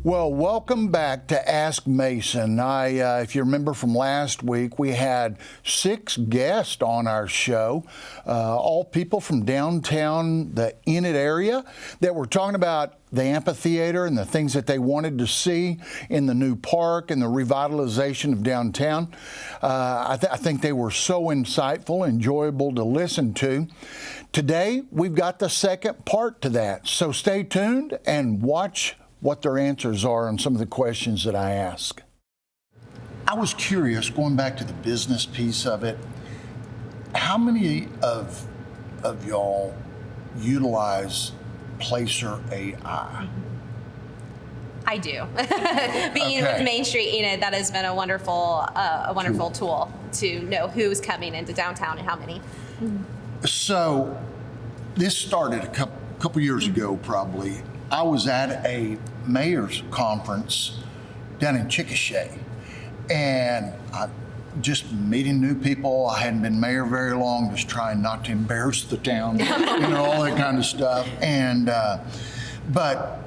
Well, welcome back to Ask Mason. If you remember from last week, we had 6 guests on our show, all people from downtown, the Enid area, that were talking about the amphitheater and the things that they wanted to see in the new park and the revitalization of downtown. I think they were so insightful, enjoyable to listen to. Today, we've got the second part to that, so stay tuned and watch what their answers are on some of the questions that I ask. I was curious, going back to the business piece of it, how many of y'all utilize Placer AI? I do. Being with Main Street Enid, that has been a wonderful tool to know who's coming into downtown and how many. So this started a couple years ago, probably. I was at a mayor's conference down in Chickasha, and I just meeting new people. I hadn't been mayor very long, just trying not to embarrass the town, all that kind of stuff. And but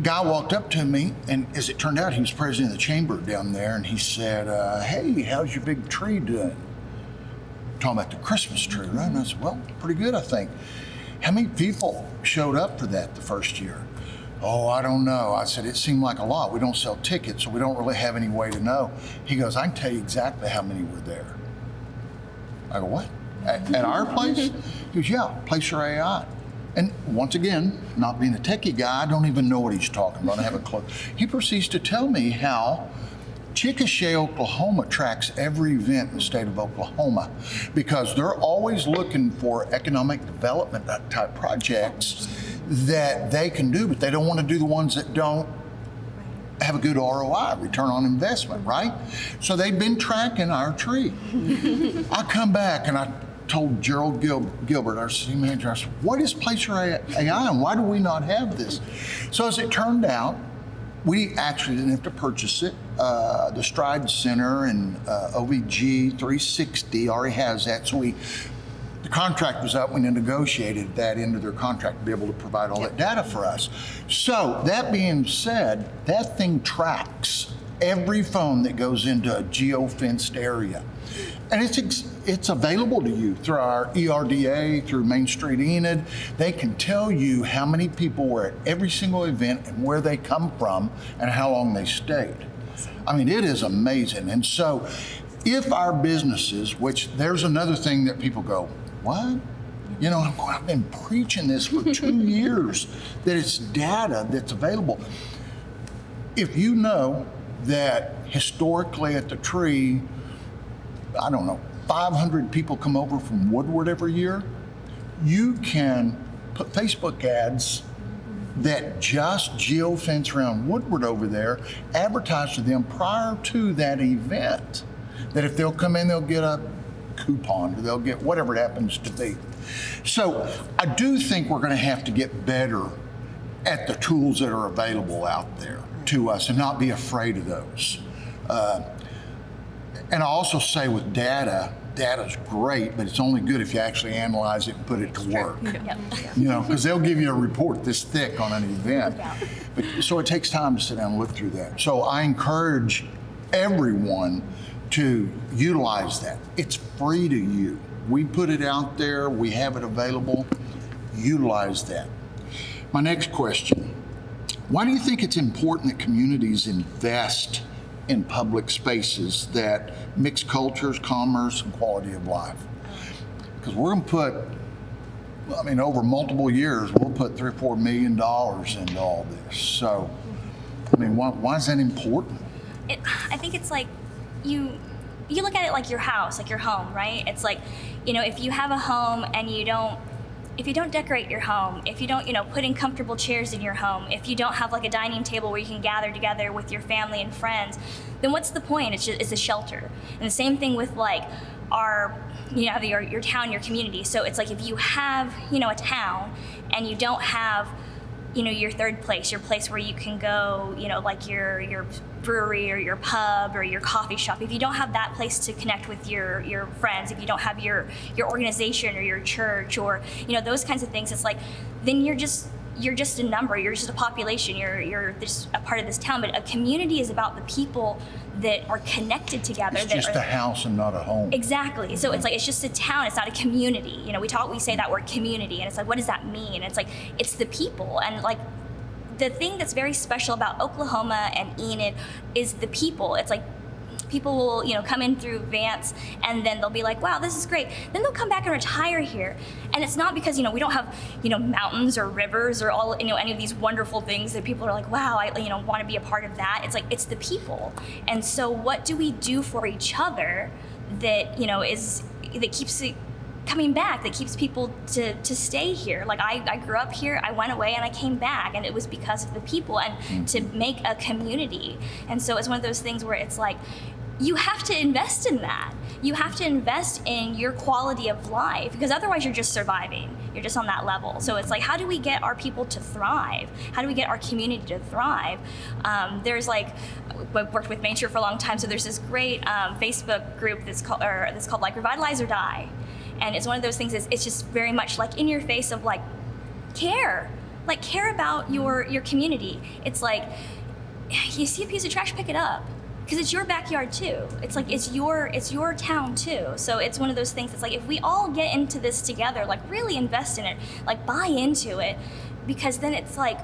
guy walked up to me, and as it turned out, he was president of the chamber down there, and he said, "Hey, how's your big tree doing?" Talking about the Christmas tree, right? And I said, "Well, pretty good, I think." How many people showed up for that the first year? "Oh, I don't know." I said, "It seemed like a lot. We don't sell tickets, so we don't really have any way to know." He goes, "I can tell you exactly how many were there." I go, "What? At our place?" He goes, "Yeah, Placer AI." And once again, not being a techie guy, I don't even know what he's talking about. I have a clue. He proceeds to tell me how Chickasha, Oklahoma tracks every event in the state of Oklahoma because they're always looking for economic development type projects that they can do, but they don't want to do the ones that don't have a good ROI, return on investment, right? So they've been tracking our tree. I come back and I told Gerald Gilbert, our city manager, I said, "What is Placer AI and why do we not have this?" So as it turned out, we actually didn't have to purchase it. The Stride Center and OVG 360 already has that. So the contract was up, we negotiated that into their contract to be able to provide all that data for us. So that being said, that thing tracks every phone that goes into a geo-fenced area. And it's available to you through our ERDA, through Main Street Enid. They can tell you how many people were at every single event and where they come from and how long they stayed. I mean, it is amazing. And so if our businesses, which there's another thing that people go, "What?" I've been preaching this for 2 years, that it's data that's available. If you know that historically at the tree, 500 people come over from Woodward every year, you can put Facebook ads that just geofence around Woodward over there, advertise to them prior to that event, that if they'll come in, they'll get a coupon or they'll get whatever it happens to be. So I do think we're going to have to get better at the tools that are available out there to us and not be afraid of those. And I also say with data's great, but it's only good if you actually analyze it and put it to work. Because they'll give you a report this thick on an event. So it takes time to sit down and look through that. So I encourage everyone to utilize that. It's free to you. We put it out there, we have it available, utilize that. My next question, why do you think it's important that communities invest in public spaces that mix cultures, commerce, and quality of life? Because we're going to put, over multiple years, we'll put $3 or $4 million into all this. So, why is that important? I think it's like you look at it like your house, like your home, right? It's like, if you have a home and if you don't decorate your home, if you don't, put in comfortable chairs in your home, if you don't have like a dining table where you can gather together with your family and friends, then what's the point? It's a shelter. And the same thing with like your town, your community. So it's like if you have, a town and you don't have, your third place, your place where you can go, like your brewery or your pub or your coffee shop, if you don't have that place to connect with your friends, if you don't have your organization or your church or those kinds of things, it's like then you're just you're just a number, you're just a population, you're just a part of this town. But a community is about the people that are connected together. It's just a house and not a home. Exactly. So it's like, it's just a town, it's not a community. You know, we say that word community, and it's like, what does that mean? And it's like, it's the people. And like, the thing that's very special about Oklahoma and Enid is the people. It's like, people will, you know, come in through Vance, and then they'll be like, wow, this is great. Then they'll come back and retire here. And it's not because, you know, we don't have, you know, mountains or rivers or all, you know, any of these wonderful things that people are like, wow, I, you know, want to be a part of that. It's like, it's the people. And so what do we do for each other that, you know, that keeps it coming back, that keeps people to stay here? Like, I grew up here, I went away, and I came back, and it was because of the people and to make a community. And so it's one of those things where it's like, you have to invest in that. You have to invest in your quality of life, because otherwise you're just surviving. You're just on that level. So it's like, how do we get our people to thrive? How do we get our community to thrive? There's like, I've worked with Main Street for a long time, so there's this great Facebook group that's called like Revitalize or Die. And it's one of those things, it's just very much like in your face of like, care about your community. It's like, you see a piece of trash, pick it up. Because it's your backyard too. It's like, it's your town too. So it's one of those things. It's like, if we all get into this together, like really invest in it, like buy into it, because then it's like,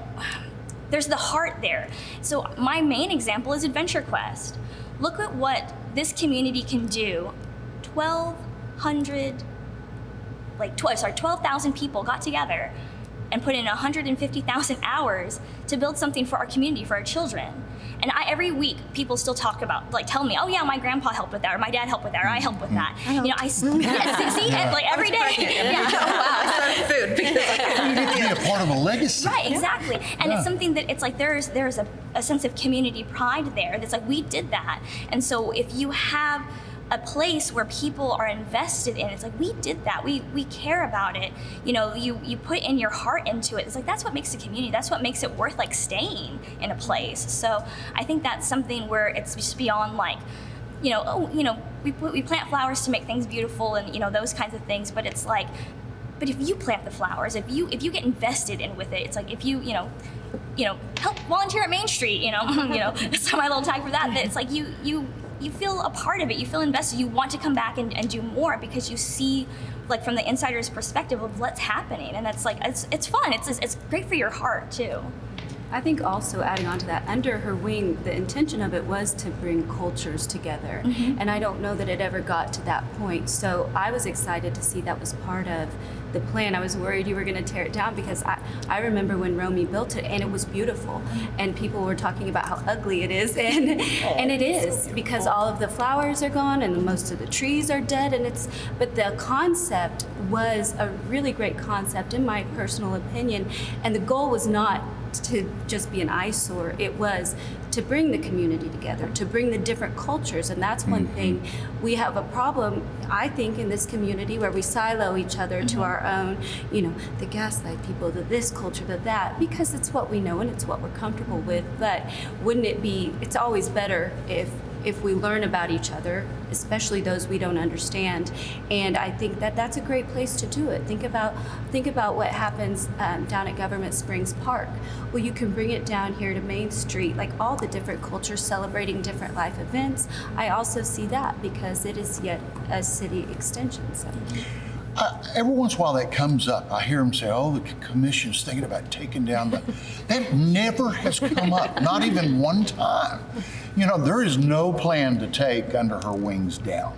there's the heart there. So my main example is Adventure Quest. Look at what this community can do. 12,000 people got together and put in 150,000 hours to build something for our community, for our children. And every week, people still talk about, like, tell me, oh yeah, my grandpa helped with that, or my dad helped with that, or I helped with that. You know, like every day. Yeah. Wow, I served food because You get to be a part of a legacy. Right, exactly. And it's something that it's like, there's a sense of community pride there that's like, we did that. And so if you have a place where people are invested in, it's like, we did that, we care about it, you know, you put in your heart into it. It's like, that's what makes a community, that's what makes it worth like staying in a place. So I think that's something where it's just beyond like, you know, oh, you know, we plant flowers to make things beautiful and, you know, those kinds of things, but it's like, but if you plant the flowers, if you get invested in with it, it's like, if you help volunteer at Main Street, you know, so my little tag for that, it's like you feel a part of it, you feel invested, you want to come back and do more because you see, like, from the insider's perspective of what's happening, and that's like, it's fun, it's great for your heart too. I think also adding on to that, under her wing, the intention of it was to bring cultures together. And I don't know that it ever got to that point. So I was excited to see that was part of the plan. I was worried you were going to tear it down because I remember when Romy built it and it was beautiful. And people were talking about how ugly it is. And it is, because all of the flowers are gone and most of the trees are dead. But the concept was a really great concept in my personal opinion. And the goal was not to just be an eyesore. It was to bring the community together, to bring the different cultures. And that's one thing we have a problem, I think, in this community where we silo each other to our own, you know, the Gaslight people, the this culture, the that, because it's what we know and it's what we're comfortable with. But wouldn't it be, it's always better if we learn about each other, especially those we don't understand. And I think that that's a great place to do it. Think about what happens down at Government Springs Park. Well, you can bring it down here to Main Street, like all the different cultures celebrating different life events. I also see that because it is yet a city extension. So. Every once in a while that comes up. I hear them say, oh, the commission's thinking about taking down the... That never has come up, not even one time. You know, there is no plan to take Under Her Wings down.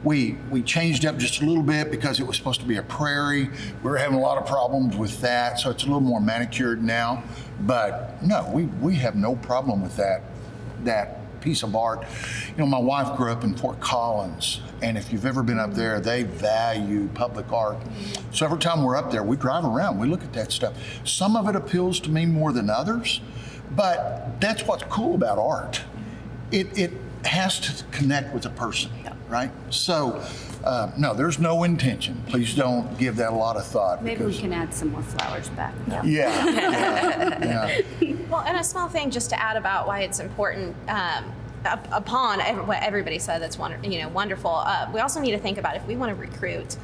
We changed up just a little bit because it was supposed to be a prairie. We were having a lot of problems with that, so it's a little more manicured now. But no, we have no problem with that piece of art. You know, my wife grew up in Fort Collins, and if you've ever been up there, they value public art. So every time we're up there, we drive around, we look at that stuff. Some of it appeals to me more than others, but that's what's cool about art. It has to connect with a person, right? So, no, there's no intention. Please don't give that a lot of thought. Maybe we can add some more flowers back. Yeah. Well, and a small thing just to add about why it's important, upon what everybody said that's wonderful. We also need to think about if we want to recruit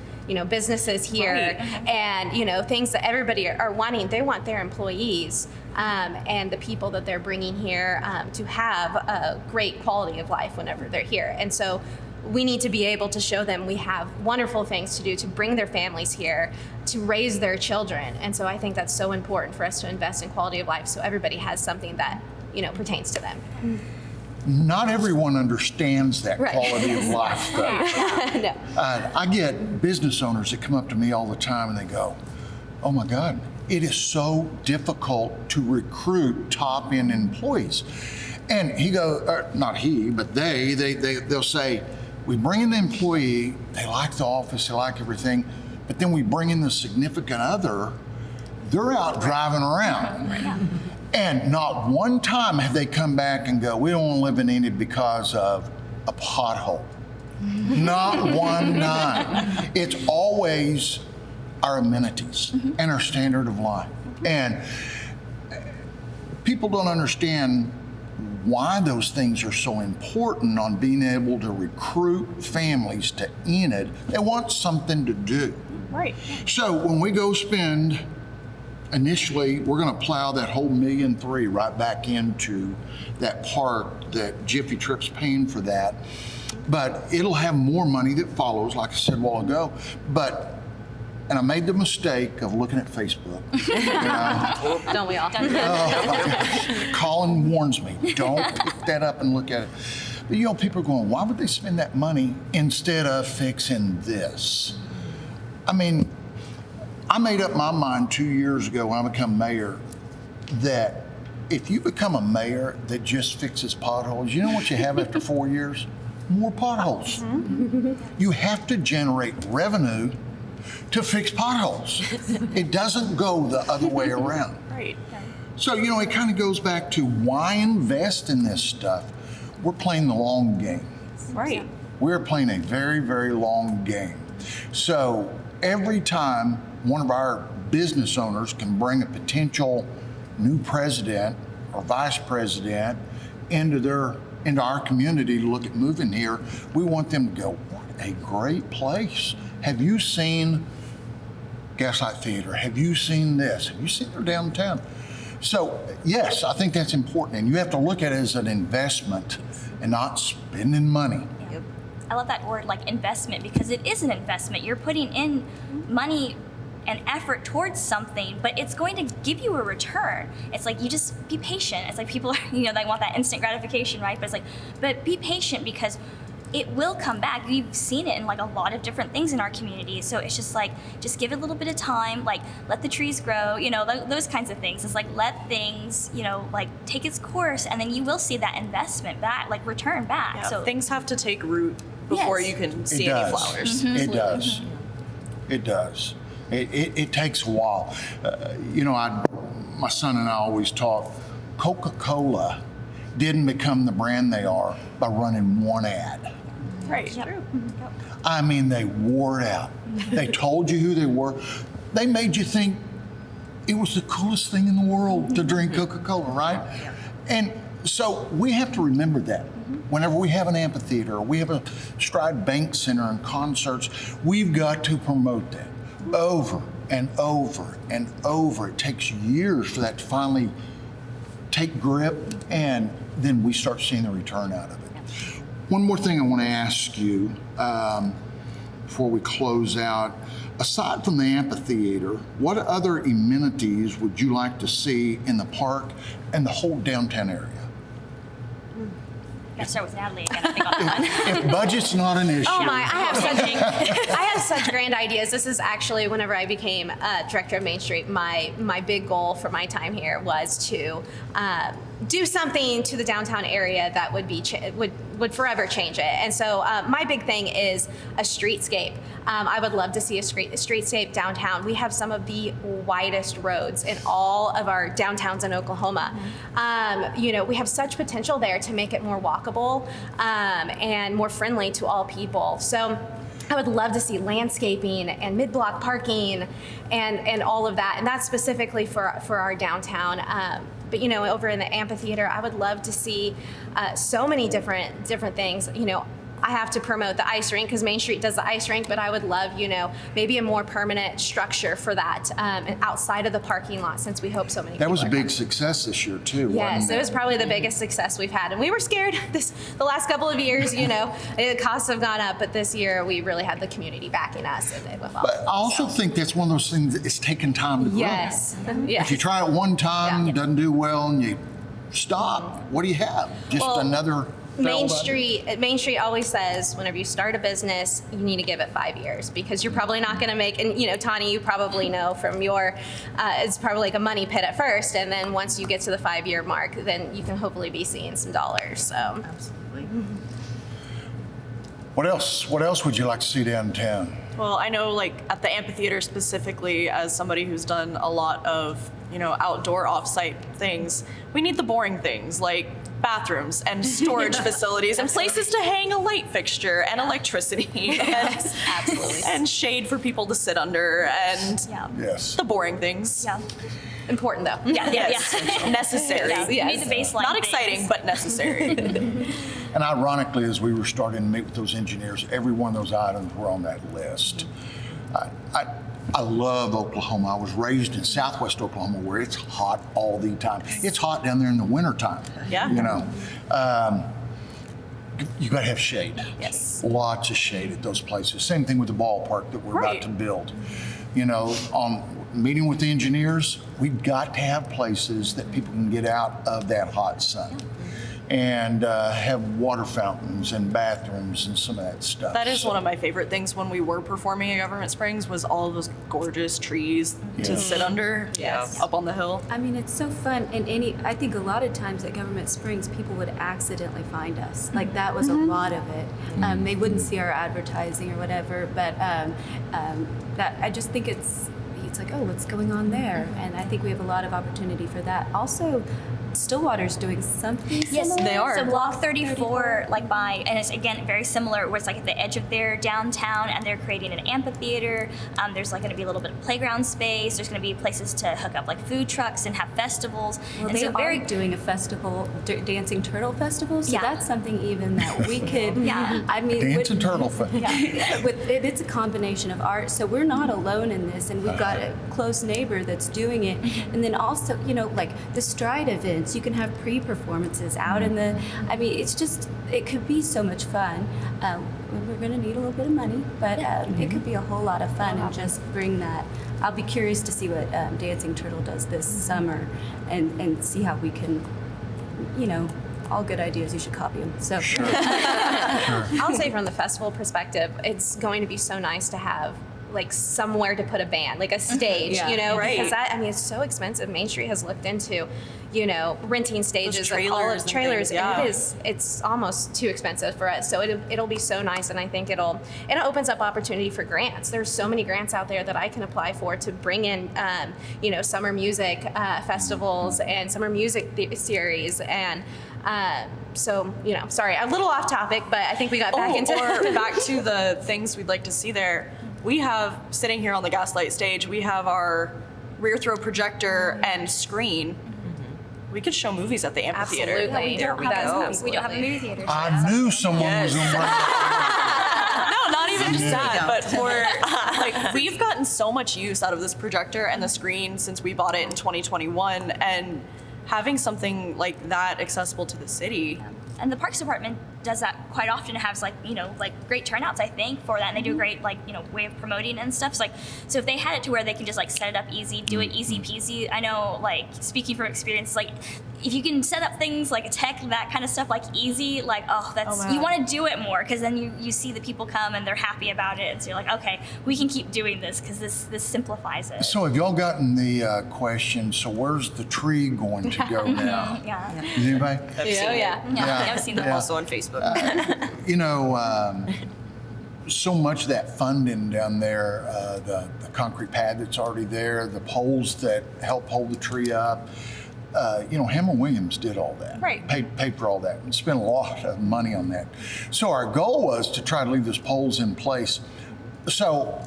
businesses here, Right. and things that everybody are wanting. They want their employees and the people that they're bringing here to have a great quality of life whenever they're here. And so we need to be able to show them we have wonderful things to do to bring their families here, to raise their children. And so I think that's so important for us to invest in quality of life so everybody has something that pertains to them. Not everyone understands that Right. quality of life, though. No. I get business owners that come up to me all the time and they go, "Oh my God, it is so difficult to recruit top-end employees." And he goes, not he, but they'll say, "We bring in the employee, they like the office, they like everything, but then we bring in the significant other, they're out driving around." And not one time have they come back and go, "We don't want to live in Enid because of a pothole." Not one time. It's always our amenities and our standard of life. And people don't understand why those things are so important on being able to recruit families to Enid. They want something to do. Right. So when we go spend, initially, we're going to plow that whole $1.3 million right back into that park that Jiffy Trip's paying for that. But it'll have more money that follows, like I said a while ago. And I made the mistake of looking at Facebook. Don't we all? Colin warns me, don't pick that up and look at it. But people are going, why would they spend that money instead of fixing this? I mean, I made up my mind 2 years ago when I became mayor that if you become a mayor that just fixes potholes, you know what you have after 4 years? More potholes. You have to generate revenue to fix potholes. It doesn't go the other way around. Right. So, it kind of goes back to why invest in this stuff? We're playing the long game. Right. We're playing a very, very long game. So every time one of our business owners can bring a potential new president or vice president into our community to look at moving here, we want them to go, what a great place. Have you seen Gaslight Theatre? Have you seen this? Have you seen their downtown? So yes, I think that's important. And you have to look at it as an investment and not spending money. Yep. I love that word, like investment, because it is an investment. You're putting in money and effort towards something, but it's going to give you a return. It's like, you just be patient. It's like people are, they want that instant gratification, right? But it's like, but be patient because it will come back. We've seen it in like a lot of different things in our community. So it's just like, just give it a little bit of time, like let the trees grow, those kinds of things. It's like, let things, like take its course, and then you will see that investment back, like return back. Yeah, So things have to take root before Yes. you can see any flowers. It does. It does. It takes a while. My son and I always talk, Coca-Cola didn't become the brand they are by running one ad. Right. Yep. True. Yep. I mean, they wore it out. They told you who they were. They made you think it was the coolest thing in the world to drink Coca-Cola, right? And so we have to remember that. Whenever we have an amphitheater, or we have a Stride Bank Center and concerts, we've got to promote that over and over and over. It takes years for that to finally take grip, and then we start seeing the return out of it. One more thing I want to ask you before we close out. Aside from the amphitheater, what other amenities would you like to see in the park and the whole downtown area? Gotta start with Natalie again, I think, on that one. If budget's not an issue. Oh my! I have such grand ideas. This is actually whenever I became director of Main Street, my big goal for my time here was to do something to the downtown area that would forever change it. And so my big thing is a streetscape. I would love to see a streetscape downtown. We have some of the widest roads in all of our downtowns in Oklahoma. We have such potential there to make it more walkable and more friendly to all people. So I would love to see landscaping and mid-block parking and all of that. And that's specifically for our downtown. But over in the amphitheater, I would love to see so many different things. I have to promote the ice rink because Main Street does the ice rink, but I would love, maybe a more permanent structure for that outside of the parking lot, since we hope so many That people was a are big coming. success this year too. Yes, wasn't it was probably the biggest success we've had, and we were scared the last couple of years. The costs have gone up, but this year we really had the community backing us, and it went well. But I also think that's one of those things that it's taken time to grow. Yes, yes. If you try it one time, Yeah. doesn't do well, and you stop, what do you have? Just Well, another Main failed Street always says whenever you start a business, you need to give it 5 years, because you're probably not going to make, and Tani, you probably know from your, it's probably like a money pit at first, and then once you get to the 5-year mark, then you can hopefully be seeing some dollars. So Absolutely. What else? What else would you like to see downtown? Well, I know, like, at the amphitheater specifically, as somebody who's done a lot of, outdoor off-site things, we need the boring things like bathrooms and storage facilities and places to hang a light fixture and electricity and, absolutely. and shade for people to sit under and Yeah. Yes. the boring things. Yeah. important though. Yes, necessary. Yeah. You need the baseline. Not things. exciting, but necessary. And ironically, as we were starting to meet with those engineers, every one of those items were on that list. I love Oklahoma. I was raised in Southwest Oklahoma, where it's hot all the time. It's hot down there in the wintertime. Yeah. You got to have shade. Yes. Lots of shade at those places. Same thing with the ballpark that we're Right. about to build. On meeting with the engineers, we've got to have places that people can get out of that hot sun and have water fountains and bathrooms and some of that stuff. That is So- one of my favorite things when we were performing at Government Springs was all of those gorgeous trees to Yeah. sit under Yes. up on the hill. I mean, it's so fun. And I think a lot of times at Government Springs, people would accidentally find us. Like that was a lot of it. They wouldn't see our advertising or whatever, but that I just think it's like, oh, what's going on there? And I think we have a lot of opportunity for that. Also, Stillwater's doing something Yes, similar. they are. So Block 34, and it's again very similar, where it's like at the edge of their downtown, and they're creating an amphitheater. There's like going to be a little bit of playground space. There's going to be places to hook up like food trucks and have festivals. Well, and they so are doing a festival, Dancing Turtle Festival, so Yeah. that's something even that we could. Yeah. I mean, Dancing Turtle Fest. it's a combination of art, so we're not alone in this, and we've got a close neighbor that's doing it. And then also, like the Stride events, you can have pre-performances out in the. I mean, it could be so much fun. We're going to need a little bit of money, but it could be a whole lot of fun and just bring that. I'll be curious to see what Dancing Turtle does this summer, and see how we can, all good ideas, you should copy them. So. I'll say from the festival perspective, it's going to be so nice to have like somewhere to put a band, like a stage, Right. because it's so expensive. Main Street has looked into, renting stages and all trailers of and trailers, things, yeah. and it's almost too expensive for us. So it'll be so nice, and I think it opens up opportunity for grants. There's so many grants out there that I can apply for to bring in, summer music festivals and summer music series and. Sorry, a little off topic, but I think we got back into or back to the things we'd like to see there. We have, sitting here on the Gaslight stage, we have our rear throw projector and screen. We could show movies at the amphitheater. Absolutely. There we That's go. absolutely. We don't have a movie theater. so I that's- knew someone was going to bring that. No, not even just that, but don't. for we've gotten so much use out of this projector and the screen since we bought it in 2021, and having something like that accessible to the city. And the Parks Department does that quite often. It has great turnouts, I think, for that, and they do a great way of promoting and stuff. So if they had it to where they can just set it up easy, do it easy peasy. I know, speaking from experience, if you can set up things like a tech, that kind of stuff, easy, you want to do it more, because then you see the people come and they're happy about it, and so you're like, okay, we can keep doing this because this simplifies it. So have y'all gotten the question, so where's the tree going to go now? Yeah. Is anybody? yeah. I've seen them Yeah. Also on Facebook. So much of that funding down there, the concrete pad that's already there, the poles that help hold the tree up, Hammond Williams did all that. Right. Paid for all that and spent a lot of money on that. So our goal was to try to leave those poles in place. So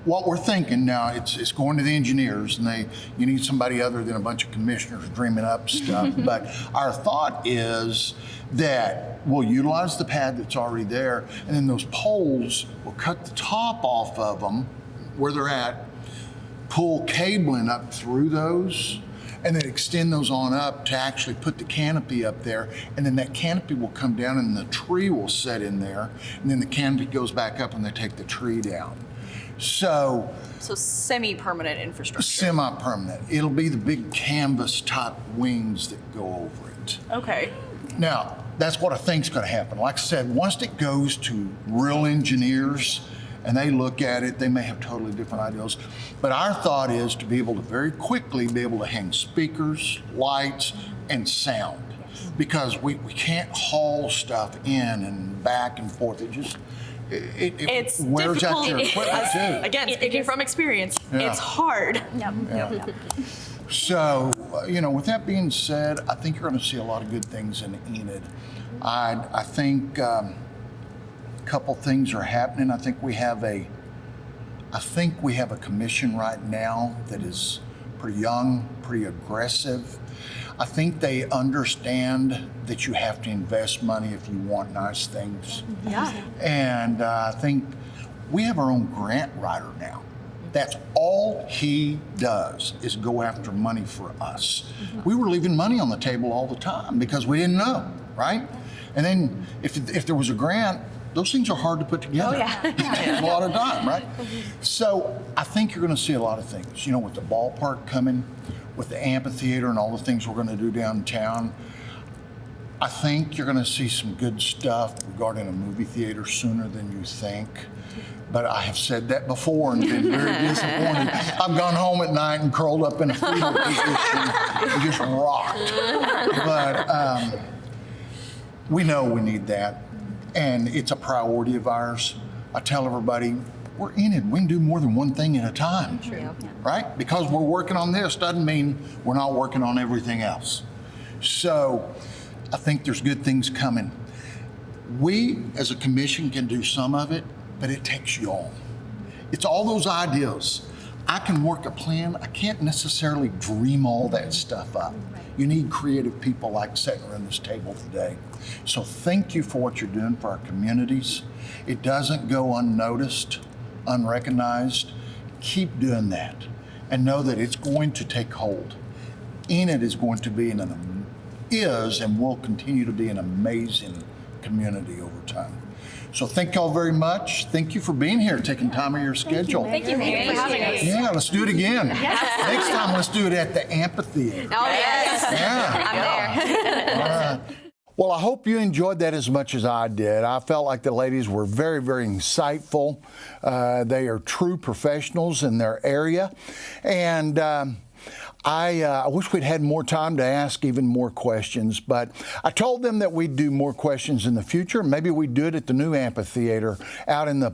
what we're thinking now, it's going to the engineers, and you need somebody other than a bunch of commissioners dreaming up stuff. But our thought is that we'll utilize the pad that's already there, and then those poles, we'll cut the top off of them where they're at, pull cabling up through those, and then extend those on up to actually put the canopy up there, and then that canopy will come down and the tree will set in there, and then the canopy goes back up and they take the tree down. So semi-permanent infrastructure. Semi-permanent. It'll be the big canvas type wings that go over it. Okay. Now, that's what I think's going to happen. Like I said, once it goes to real engineers and they look at it, they may have totally different ideas. But our thought is to be able to very quickly be able to hang speakers, lights, and sound. Because we can't haul stuff in and back and forth. It wears out your equipment too. Again, speaking from experience, Yeah. it's hard. Yep. So, with that being said, I think you're going to see a lot of good things in Enid. I think a couple things are happening. I think we have a commission right now that is pretty young, pretty aggressive. I think they understand that you have to invest money if you want nice things. Yeah. And I think we have our own grant writer now. That's all he does is go after money for us. We were leaving money on the table all the time because we didn't know, right? And then if there was a grant, those things are hard to put together. Oh, yeah. It's a lot of time, right? So I think you're going to see a lot of things. With the ballpark coming, with the amphitheater and all the things we're going to do downtown, I think you're going to see some good stuff regarding a movie theater sooner than you think. But I have said that before and been very disappointed. I've gone home at night and curled up in a fetal position and just rocked. But we know we need that, and it's a priority of ours. I tell everybody, we're Enid. We can do more than one thing at a time, right? Because we're working on this doesn't mean we're not working on everything else. So I think there's good things coming. We, as a commission, can do some of it, but it takes y'all. It's all those ideas. I can work a plan. I can't necessarily dream all that stuff up. You need creative people like sitting around this table today. So thank you for what you're doing for our communities. It doesn't go unnoticed, unrecognized. Keep doing that and know that it's going to take hold. Enid is going to be and will continue to be an amazing community over time. So thank y'all very much. Thank you for being here, taking time of your schedule. Thank you, Mary. for having us. Yeah, let's do it again. Next time, let's do it at the amphitheater. Oh, yes. Yeah. I'm there. Well, I hope you enjoyed that as much as I did. I felt like the ladies were very, very insightful. They are true professionals in their area. And I wish we'd had more time to ask even more questions, but I told them that we'd do more questions in the future. Maybe we'd do it at the new amphitheater out in the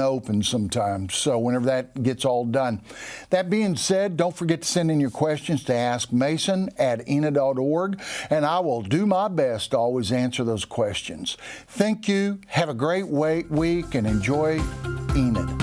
open sometime, so whenever that gets all done. That being said, don't forget to send in your questions to askmason@enid.org, and I will do my best to always answer those questions. Thank you. Have a great week and enjoy Enid.